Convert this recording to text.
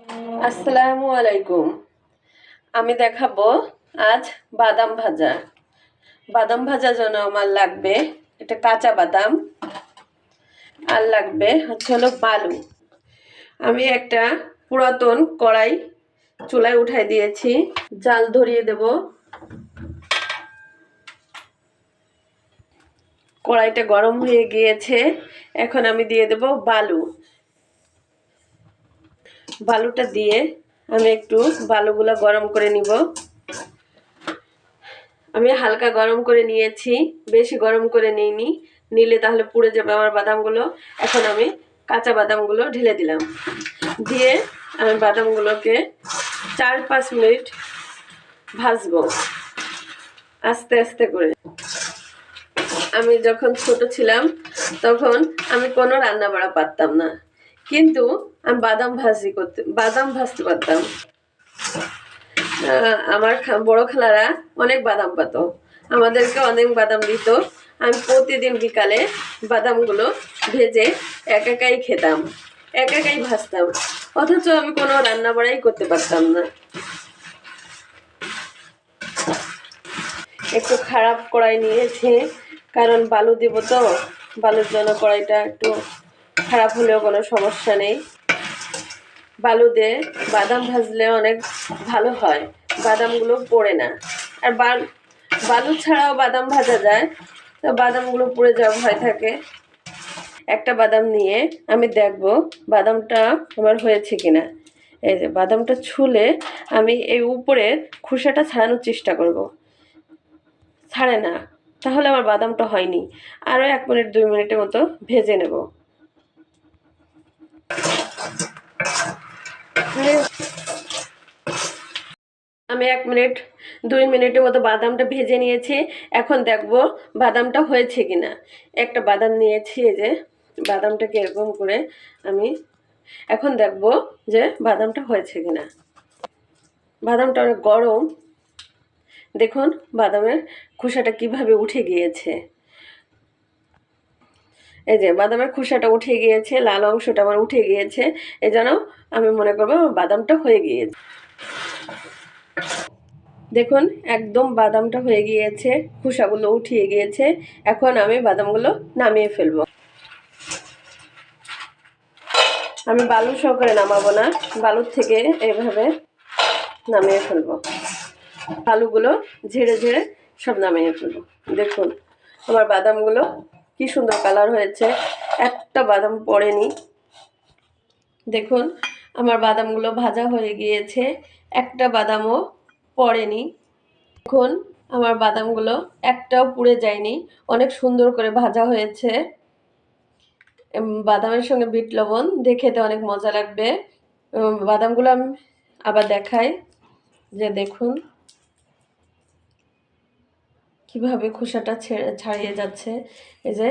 আসসালামু আলাইকুম। আমি দেখাবো আজ বাদাম ভাজা। বাদাম ভাজার জন্য আমার লাগবে এটা কাঁচা বাদাম, আর লাগবে হলো বালু। আমি একটা পুরাতন কড়াই চুলায় উঠাই দিয়েছি, জাল ধরিয়ে দেব। কড়াইটা গরম হয়ে গিয়েছে, এখন আমি দিয়ে দেব বালু। বালুটা দিয়ে আমি একটু বালুগুলো গরম করে নিব। আমি হালকা গরম করে নিয়েছি, বেশি গরম করে নিইনি, নিলে তাহলে পুড়ে যাবে আমার বাদামগুলো। এখন আমি কাঁচা বাদামগুলো ঢেলে দিলাম, দিয়ে আমি বাদামগুলোকে 4-5 মিনিট ভাজবো আস্তে আস্তে করে। আমি যখন ছোট ছিলাম তখন আমি কোনো রান্না বাড়া পারতাম না, কিন্তু আমি বাদাম ভাজতে পারতাম। আমার বড় খালারা অনেক বাদাম পাত, আমাদেরকে অনেক বাদাম দিত। আমি প্রতিদিন বিকালে বাদামগুলো ভেজে একাই খেতাম, একাই ভাজতাম, অথচ আমি কোনো রান্না বাড়াই করতে পারতাম না। একটু খারাপ কড়াই নিয়েছি, কারণ বালু দেব তো, বালুর জন্য কড়াইটা একটু খারাপ হলেও কোনো সমস্যা নেই। বালু দিয়ে বাদাম ভাজলে অনেক ভালো হয়, বাদামগুলো পড়ে না। আর বালু ছাড়াও বাদাম ভাজা যায়, তো বাদামগুলো পুড়ে যাওয়ার ভয় থাকে। একটা বাদাম নিয়ে আমি দেখব বাদামটা আমার হয়েছে কিনা। এই যে বাদামটা ছুলে আমি এই উপরের খোসাটা ছাড়ানোর চেষ্টা করব। ছাড়ে না, তাহলে আমার বাদামটা হয়নি। আরও 1 মিনিট 2 মিনিটের মতো ভেজে নেব। আমি 1 মিনিট 2 মিনিটের মতো বাদামটা ভেজে নিয়েছি। এখন দেখব বাদামটা হয়েছে কিনা। একটা বাদাম নিয়েছি, এই যে বাদামটাকে এরকম করে আমি এখন দেখব যে বাদামটা হয়েছে কিনা। বাদামটা অনেক গরম, দেখুন বাদামের খোসাটা কিভাবে উঠে গিয়েছে। এই যে বাদামের খোসাটা উঠে গিয়েছে, লাল অংশটা আমার উঠে গিয়েছে, এই জন্য আমি মনে করবো বাদামটা হয়ে গিয়েছে। দেখুন একদম বাদামটা হয়ে গিয়েছে, খোসাগুলো উঠিয়ে গিয়েছে। এখন আমি বাদামগুলো নামিয়ে ফেলবো। আমি বালু সহকারে নামাবো না, বালুর থেকে এইভাবে নামিয়ে ফেলবো। বালুগুলো ঝেড়ে ঝেড়ে সব নামিয়ে ফেলবো। দেখুন আমার বাদামগুলো কি সুন্দর কালার হয়েছে, একটা বাদাম পড়েনি। দেখুন আমার বাদামগুলো ভাজা হয়ে গিয়েছে, একটা বাদামও পড়েনি। দেখুন আমার বাদামগুলো একটাও পুড়ে যায়নি, অনেক সুন্দর করে ভাজা হয়েছে। বাদামের সঙ্গে বিট লবণ দিয়ে খেতে অনেক মজা লাগবে। বাদামগুলো আমি আবার দেখাই, যে দেখুন কিভাবে খোসাটা ছাড়িয়ে যাচ্ছে। এই যে